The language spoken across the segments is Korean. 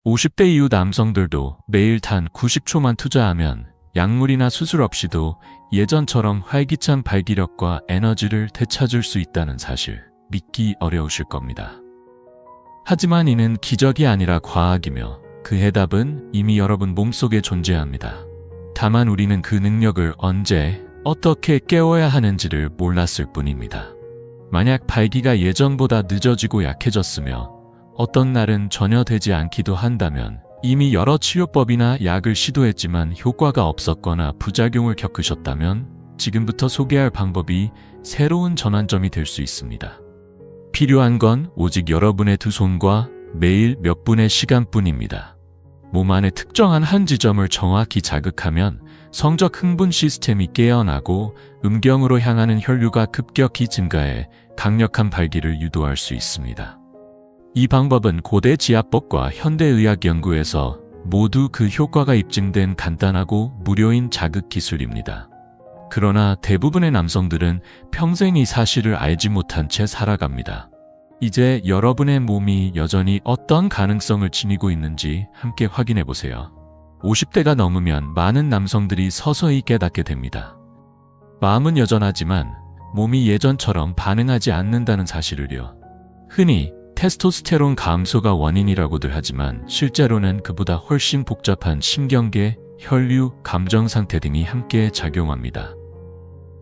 50대 이후 남성들도 매일 단 90초만 투자하면 약물이나 수술 없이도 예전처럼 활기찬 발기력과 에너지를 되찾을 수 있다는 사실 믿기 어려우실 겁니다. 하지만 이는 기적이 아니라 과학이며 그 해답은 이미 여러분 몸속에 존재합니다. 다만 우리는 그 능력을 언제, 어떻게 깨워야 하는지를 몰랐을 뿐입니다. 만약 발기가 예전보다 늦어지고 약해졌으며 어떤 날은 전혀 되지 않기도 한다면 이미 여러 치료법이나 약을 시도했지만 효과가 없었거나 부작용을 겪으셨다면 지금부터 소개할 방법이 새로운 전환점이 될 수 있습니다. 필요한 건 오직 여러분의 두 손과 매일 몇 분의 시간뿐입니다. 몸 안의 특정한 한 지점을 정확히 자극하면 성적 흥분 시스템이 깨어나고 음경으로 향하는 혈류가 급격히 증가해 강력한 발기를 유도할 수 있습니다. 이 방법은 고대 지압법과 현대의학 연구에서 모두 그 효과가 입증된 간단하고 무료인 자극 기술입니다. 그러나 대부분의 남성들은 평생 이 사실을 알지 못한 채 살아갑니다. 이제 여러분의 몸이 여전히 어떤 가능성을 지니고 있는지 함께 확인해 보세요. 50대가 넘으면 많은 남성들이 서서히 깨닫게 됩니다. 마음은 여전하지만 몸이 예전처럼 반응하지 않는다는 사실을요. 흔히 테스토스테론 감소가 원인이라고들 하지만 실제로는 그보다 훨씬 복잡한 신경계, 혈류, 감정 상태 등이 함께 작용합니다.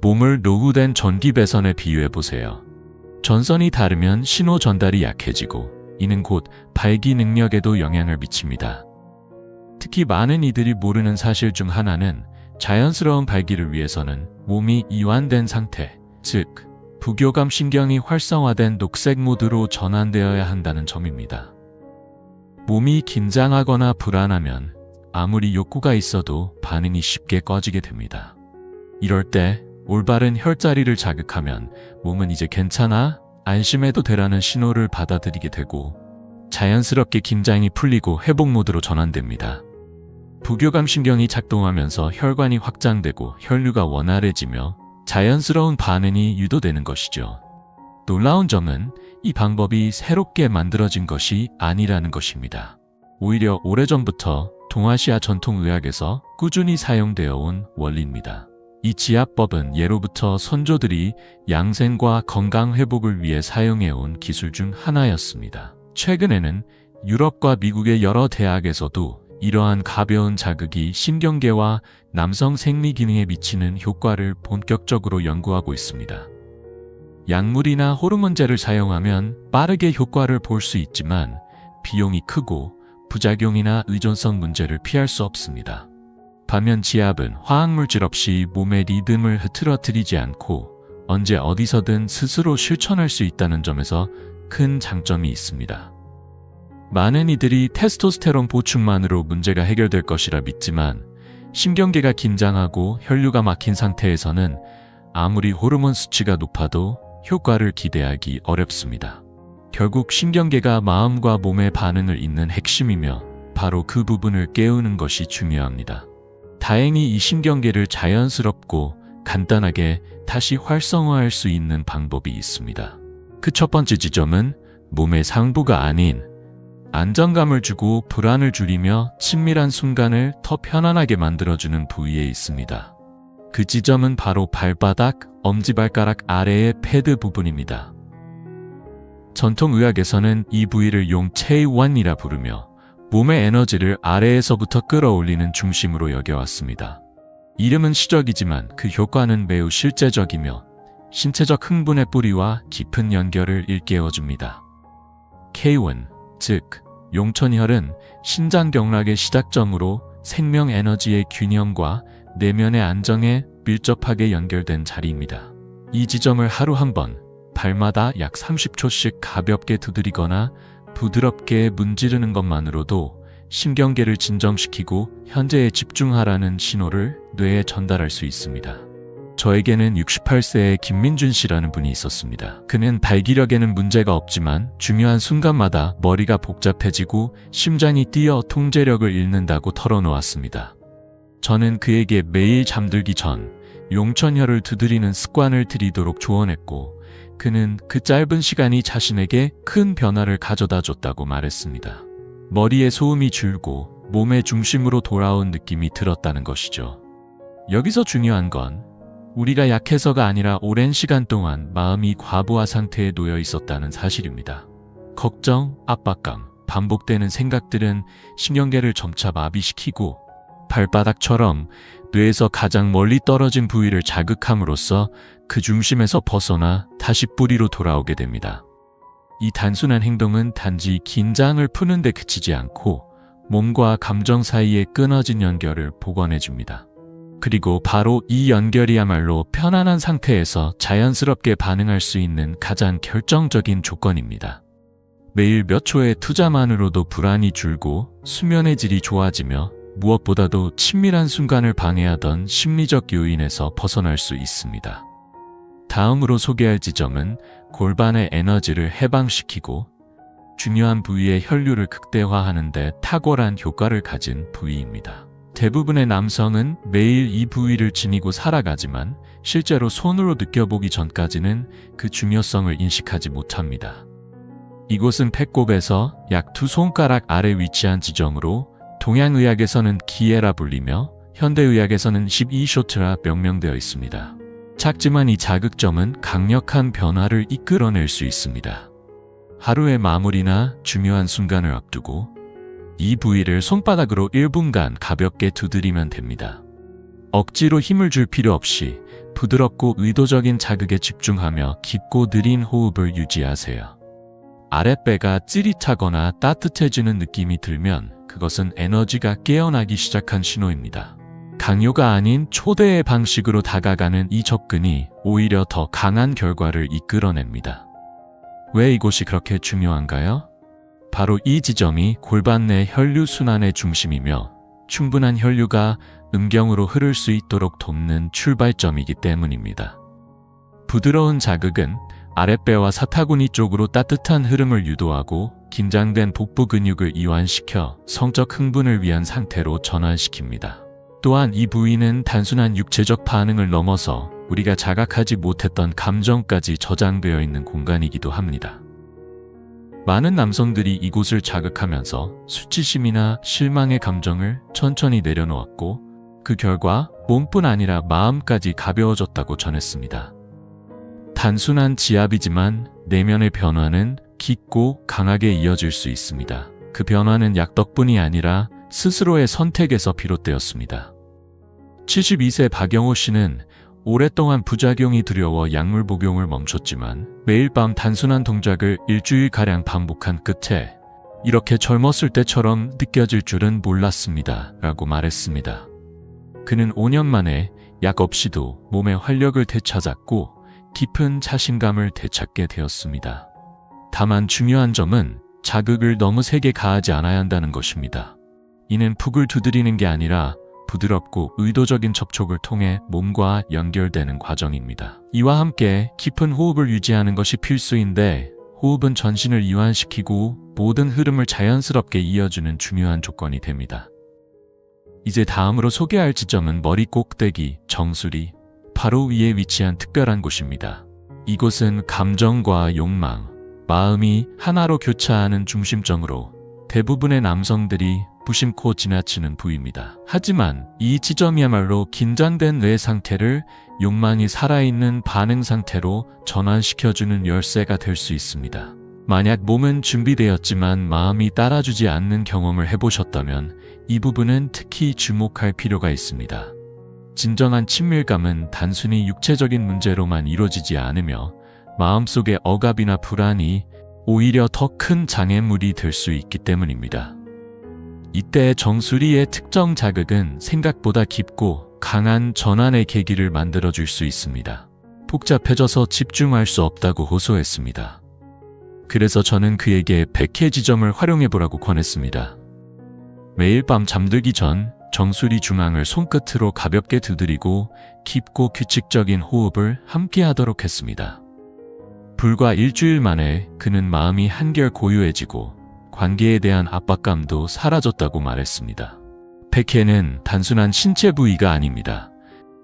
몸을 노후된 전기 배선에 비유해 보세요. 전선이 닳으면 신호 전달이 약해지고 이는 곧 발기 능력에도 영향을 미칩니다. 특히 많은 이들이 모르는 사실 중 하나는 자연스러운 발기를 위해서는 몸이 이완된 상태, 즉 부교감 신경이 활성화된 녹색 모드로 전환되어야 한다는 점입니다. 몸이 긴장하거나 불안하면 아무리 욕구가 있어도 반응이 쉽게 꺼지게 됩니다. 이럴 때 올바른 혈자리를 자극하면 몸은 이제 괜찮아, 안심해도 되라는 신호를 받아들이게 되고 자연스럽게 긴장이 풀리고 회복 모드로 전환됩니다. 부교감 신경이 작동하면서 혈관이 확장되고 혈류가 원활해지며 자연스러운 반응이 유도되는 것이죠. 놀라운 점은 이 방법이 새롭게 만들어진 것이 아니라는 것입니다. 오히려 오래전부터 동아시아 전통의학에서 꾸준히 사용되어 온 원리입니다. 이 지압법은 예로부터 선조들이 양생과 건강 회복을 위해 사용해온 기술 중 하나였습니다. 최근에는 유럽과 미국의 여러 대학에서도 이러한 가벼운 자극이 신경계와 남성 생리 기능에 미치는 효과를 본격적으로 연구하고 있습니다. 약물이나 호르몬제를 사용하면 빠르게 효과를 볼 수 있지만 비용이 크고 부작용이나 의존성 문제를 피할 수 없습니다. 반면 지압은 화학물질 없이 몸의 리듬을 흐트러뜨리지 않고 언제 어디서든 스스로 실천할 수 있다는 점에서 큰 장점이 있습니다. 많은 이들이 테스토스테론 보충만으로 문제가 해결될 것이라 믿지만 신경계가 긴장하고 혈류가 막힌 상태에서는 아무리 호르몬 수치가 높아도 효과를 기대하기 어렵습니다. 결국 신경계가 마음과 몸의 반응을 잇는 핵심이며 바로 그 부분을 깨우는 것이 중요합니다. 다행히 이 신경계를 자연스럽고 간단하게 다시 활성화할 수 있는 방법이 있습니다. 그 첫 번째 지점은 몸의 상부가 아닌 안정감을 주고 불안을 줄이며 친밀한 순간을 더 편안하게 만들어주는 부위에 있습니다. 그 지점은 바로 발바닥, 엄지발가락 아래의 패드 부분입니다. 전통의학에서는 이 부위를 용체이원이라 부르며 몸의 에너지를 아래에서부터 끌어올리는 중심으로 여겨왔습니다. 이름은 시적이지만 그 효과는 매우 실제적이며 신체적 흥분의 뿌리와 깊은 연결을 일깨워줍니다. K1, 즉 용천혈은 신장경락의 시작점으로 생명 에너지의 균형과 내면의 안정에 밀접하게 연결된 자리입니다. 이 지점을 하루 한 번, 발마다 약 30초씩 가볍게 두드리거나 부드럽게 문지르는 것만으로도 신경계를 진정시키고 현재에 집중하라는 신호를 뇌에 전달할 수 있습니다. 저에게는 68세의 김민준 씨라는 분이 있었습니다. 그는 발기력에는 문제가 없지만 중요한 순간마다 머리가 복잡해지고 심장이 뛰어 통제력을 잃는다고 털어놓았습니다. 저는 그에게 매일 잠들기 전 용천혈을 두드리는 습관을 들이도록 조언했고 그는 그 짧은 시간이 자신에게 큰 변화를 가져다 줬다고 말했습니다. 머리에 소음이 줄고 몸의 중심으로 돌아온 느낌이 들었다는 것이죠. 여기서 중요한 건 우리가 약해서가 아니라 오랜 시간 동안 마음이 과부하 상태에 놓여 있었다는 사실입니다. 걱정, 압박감, 반복되는 생각들은 신경계를 점차 마비시키고 발바닥처럼 뇌에서 가장 멀리 떨어진 부위를 자극함으로써 그 중심에서 벗어나 다시 뿌리로 돌아오게 됩니다. 이 단순한 행동은 단지 긴장을 푸는 데 그치지 않고 몸과 감정 사이의 끊어진 연결을 복원해 줍니다. 그리고 바로 이 연결이야말로 편안한 상태에서 자연스럽게 반응할 수 있는 가장 결정적인 조건입니다. 매일 몇 초의 투자만으로도 불안이 줄고 수면의 질이 좋아지며 무엇보다도 친밀한 순간을 방해하던 심리적 요인에서 벗어날 수 있습니다. 다음으로 소개할 지점은 골반의 에너지를 해방시키고 중요한 부위의 혈류를 극대화하는 데 탁월한 효과를 가진 부위입니다. 대부분의 남성은 매일 이 부위를 지니고 살아가지만 실제로 손으로 느껴보기 전까지는 그 중요성을 인식하지 못합니다. 이곳은 배꼽에서 약 2손가락 아래 위치한 지점으로 동양의학에서는 기에라 불리며 현대의학에서는 12쇼트라 명명되어 있습니다. 작지만 이 자극점은 강력한 변화를 이끌어낼 수 있습니다. 하루의 마무리나 중요한 순간을 앞두고 이 부위를 손바닥으로 1분간 가볍게 두드리면 됩니다. 억지로 힘을 줄 필요 없이 부드럽고 의도적인 자극에 집중하며 깊고 느린 호흡을 유지하세요. 아랫배가 찌릿하거나 따뜻해지는 느낌이 들면 그것은 에너지가 깨어나기 시작한 신호입니다. 강요가 아닌 초대의 방식으로 다가가는 이 접근이 오히려 더 강한 결과를 이끌어냅니다. 왜 이곳이 그렇게 중요한가요? 바로 이 지점이 골반 내 혈류순환의 중심이며 충분한 혈류가 음경으로 흐를 수 있도록 돕는 출발점이기 때문입니다. 부드러운 자극은 아랫배와 사타구니 쪽으로 따뜻한 흐름을 유도하고 긴장된 복부 근육을 이완시켜 성적 흥분을 위한 상태로 전환시킵니다. 또한 이 부위는 단순한 육체적 반응을 넘어서 우리가 자각하지 못했던 감정까지 저장되어 있는 공간이기도 합니다. 많은 남성들이 이곳을 자극하면서 수치심이나 실망의 감정을 천천히 내려놓았고 그 결과 몸뿐 아니라 마음까지 가벼워졌다고 전했습니다. 단순한 지압이지만 내면의 변화는 깊고 강하게 이어질 수 있습니다. 그 변화는 약 덕분이 아니라 스스로의 선택에서 비롯되었습니다. 72세 박영호 씨는 오랫동안 부작용이 두려워 약물 복용을 멈췄지만 매일 밤 단순한 동작을 일주일가량 반복한 끝에 이렇게 젊었을 때처럼 느껴질 줄은 몰랐습니다. 라고 말했습니다. 그는 5년 만에 약 없이도 몸의 활력을 되찾았고 깊은 자신감을 되찾게 되었습니다. 다만 중요한 점은 자극을 너무 세게 가하지 않아야 한다는 것입니다. 이는 푹을 두드리는 게 아니라 부드럽고 의도적인 접촉을 통해 몸과 연결되는 과정입니다. 이와 함께 깊은 호흡을 유지하는 것이 필수인데 호흡은 전신을 이완시키고 모든 흐름을 자연스럽게 이어주는 중요한 조건이 됩니다. 이제 다음으로 소개할 지점은 머리 꼭대기, 정수리, 바로 위에 위치한 특별한 곳입니다. 이곳은 감정과 욕망, 마음이 하나로 교차하는 중심점으로 대부분의 남성들이 무심코 지나치는 부위입니다. 하지만 이 지점이야말로 긴장된 뇌 상태를 욕망이 살아있는 반응 상태로 전환시켜주는 열쇠가 될 수 있습니다. 만약 몸은 준비되었지만 마음이 따라주지 않는 경험을 해보셨다면 이 부분은 특히 주목할 필요가 있습니다. 진정한 친밀감은 단순히 육체적인 문제로만 이루어지지 않으며 마음속의 억압이나 불안이 오히려 더 큰 장애물이 될 수 있기 때문입니다. 이때 정수리의 특정 자극은 생각보다 깊고 강한 전환의 계기를 만들어줄 수 있습니다. 복잡해져서 집중할 수 없다고 호소했습니다. 그래서 저는 그에게 100회 지점을 활용해보라고 권했습니다. 매일 밤 잠들기 전 정수리 중앙을 손끝으로 가볍게 두드리고 깊고 규칙적인 호흡을 함께 하도록 했습니다. 불과 일주일 만에 그는 마음이 한결 고요해지고 관계에 대한 압박감도 사라졌다고 말했습니다. 100회는 단순한 신체 부위가 아닙니다.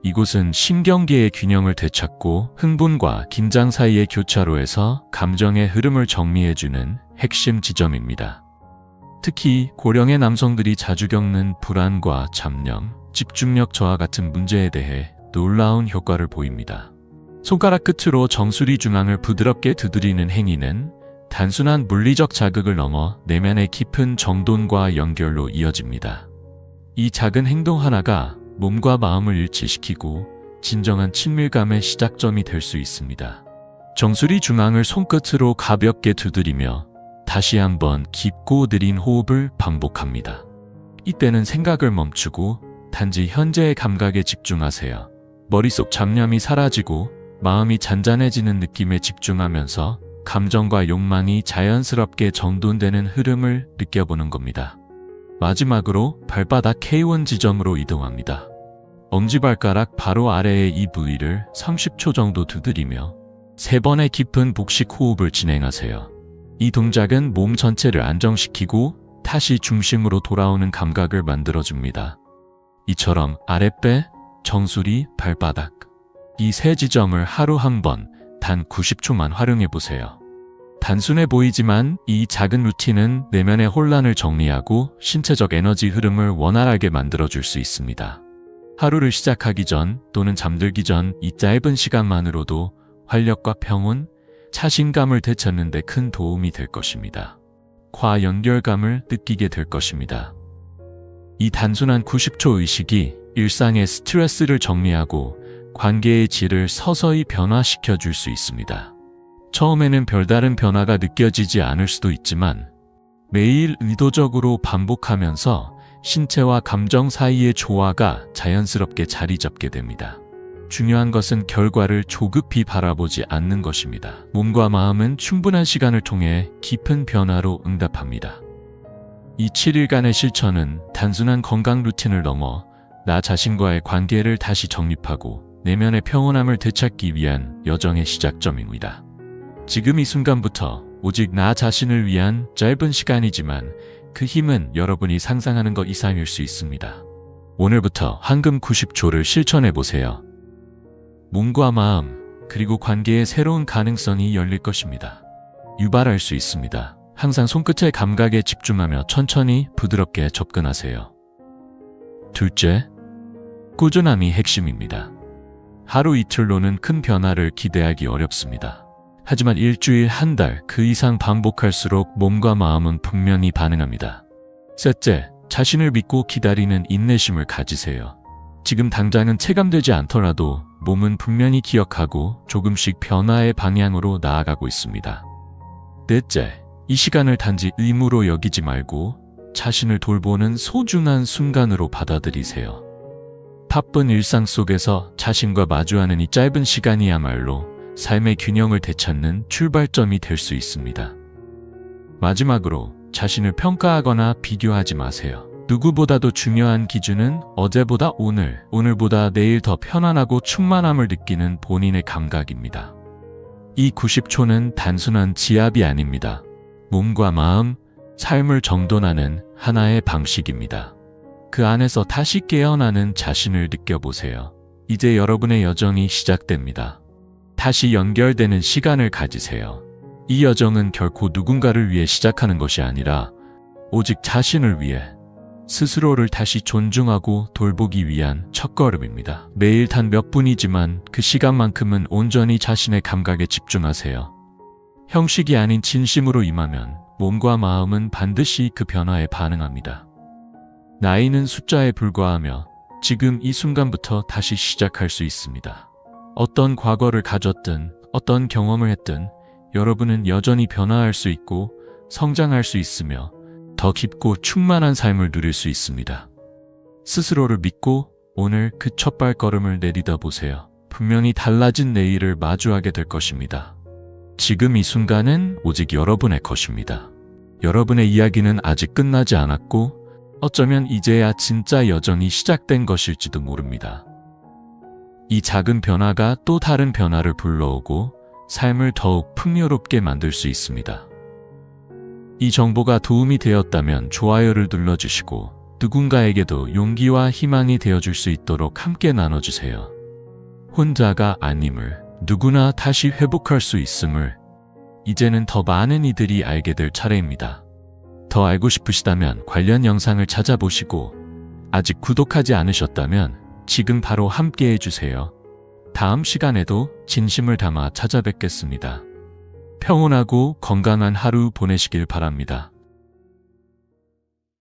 이곳은 신경계의 균형을 되찾고 흥분과 긴장 사이의 교차로에서 감정의 흐름을 정리해주는 핵심 지점입니다. 특히 고령의 남성들이 자주 겪는 불안과 잡념, 집중력 저하 같은 문제에 대해 놀라운 효과를 보입니다. 손가락 끝으로 정수리 중앙을 부드럽게 두드리는 행위는 단순한 물리적 자극을 넘어 내면의 깊은 정돈과 연결로 이어집니다. 이 작은 행동 하나가 몸과 마음을 일치시키고 진정한 친밀감의 시작점이 될 수 있습니다. 정수리 중앙을 손끝으로 가볍게 두드리며 다시 한번 깊고 느린 호흡을 반복합니다. 이때는 생각을 멈추고 단지 현재의 감각에 집중하세요. 머릿속 잡념이 사라지고 마음이 잔잔해지는 느낌에 집중하면서 감정과 욕망이 자연스럽게 정돈되는 흐름을 느껴보는 겁니다. 마지막으로 발바닥 K1 지점으로 이동합니다. 엄지발가락 바로 아래의 이 부위를 30초 정도 두드리며 3번의 깊은 복식 호흡을 진행하세요. 이 동작은 몸 전체를 안정시키고 다시 중심으로 돌아오는 감각을 만들어줍니다. 이처럼 아랫배, 정수리, 발바닥 이 3지점을 하루 한 번 단 90초만 활용해보세요. 단순해 보이지만 이 작은 루틴은 내면의 혼란을 정리하고 신체적 에너지 흐름을 원활하게 만들어줄 수 있습니다. 하루를 시작하기 전 또는 잠들기 전 이 짧은 시간만으로도 활력과 평온, 자신감을 되찾는 데 큰 도움이 될 것입니다. 과연결감을 느끼게 될 것입니다. 이 단순한 90초 의식이 일상의 스트레스를 정리하고 관계의 질을 서서히 변화시켜 줄 수 있습니다. 처음에는 별다른 변화가 느껴지지 않을 수도 있지만 매일 의도적으로 반복하면서 신체와 감정 사이의 조화가 자연스럽게 자리 잡게 됩니다. 중요한 것은 결과를 조급히 바라보지 않는 것입니다. 몸과 마음은 충분한 시간을 통해 깊은 변화로 응답합니다. 이 7일간의 실천은 단순한 건강 루틴을 넘어 나 자신과의 관계를 다시 정립하고 내면의 평온함을 되찾기 위한 여정의 시작점입니다. 지금 이 순간부터 오직 나 자신을 위한 짧은 시간이지만 그 힘은 여러분이 상상하는 것 이상일 수 있습니다. 오늘부터 황금 90초를 실천해보세요. 몸과 마음, 그리고 관계의 새로운 가능성이 열릴 것입니다. 유발할 수 있습니다. 항상 손끝의 감각에 집중하며 천천히 부드럽게 접근하세요. 둘째, 꾸준함이 핵심입니다. 하루 이틀로는 큰 변화를 기대하기 어렵습니다. 하지만 일주일, 한 달, 그 이상 반복할수록 몸과 마음은 분명히 반응합니다. 셋째, 자신을 믿고 기다리는 인내심을 가지세요. 지금 당장은 체감되지 않더라도 몸은 분명히 기억하고 조금씩 변화의 방향으로 나아가고 있습니다. 넷째, 이 시간을 단지 의무로 여기지 말고 자신을 돌보는 소중한 순간으로 받아들이세요. 바쁜 일상 속에서 자신과 마주하는 이 짧은 시간이야말로 삶의 균형을 되찾는 출발점이 될 수 있습니다. 마지막으로 자신을 평가하거나 비교하지 마세요. 누구보다도 중요한 기준은 어제보다 오늘, 오늘보다 내일 더 편안하고 충만함을 느끼는 본인의 감각입니다. 이 90초는 단순한 지압이 아닙니다. 몸과 마음, 삶을 정돈하는 하나의 방식입니다. 그 안에서 다시 깨어나는 자신을 느껴보세요. 이제 여러분의 여정이 시작됩니다. 다시 연결되는 시간을 가지세요. 이 여정은 결코 누군가를 위해 시작하는 것이 아니라 오직 자신을 위해 스스로를 다시 존중하고 돌보기 위한 첫걸음입니다. 매일 단 몇 분이지만 그 시간만큼은 온전히 자신의 감각에 집중하세요. 형식이 아닌 진심으로 임하면 몸과 마음은 반드시 그 변화에 반응합니다. 나이는 숫자에 불과하며 지금 이 순간부터 다시 시작할 수 있습니다. 어떤 과거를 가졌든 어떤 경험을 했든 여러분은 여전히 변화할 수 있고 성장할 수 있으며 더 깊고 충만한 삶을 누릴 수 있습니다. 스스로를 믿고 오늘 그 첫 발걸음을 내디뎌 보세요. 분명히 달라진 내일을 마주하게 될 것입니다. 지금 이 순간은 오직 여러분의 것입니다. 여러분의 이야기는 아직 끝나지 않았고 어쩌면 이제야 진짜 여정이 시작된 것일지도 모릅니다. 이 작은 변화가 또 다른 변화를 불러오고 삶을 더욱 풍요롭게 만들 수 있습니다. 이 정보가 도움이 되었다면 좋아요를 눌러주시고 누군가에게도 용기와 희망이 되어줄 수 있도록 함께 나눠주세요. 혼자가 아님을, 누구나 다시 회복할 수 있음을 이제는 더 많은 이들이 알게 될 차례입니다. 더 알고 싶으시다면 관련 영상을 찾아보시고 아직 구독하지 않으셨다면 지금 바로 함께 해주세요. 다음 시간에도 진심을 담아 찾아뵙겠습니다. 평온하고 건강한 하루 보내시길 바랍니다.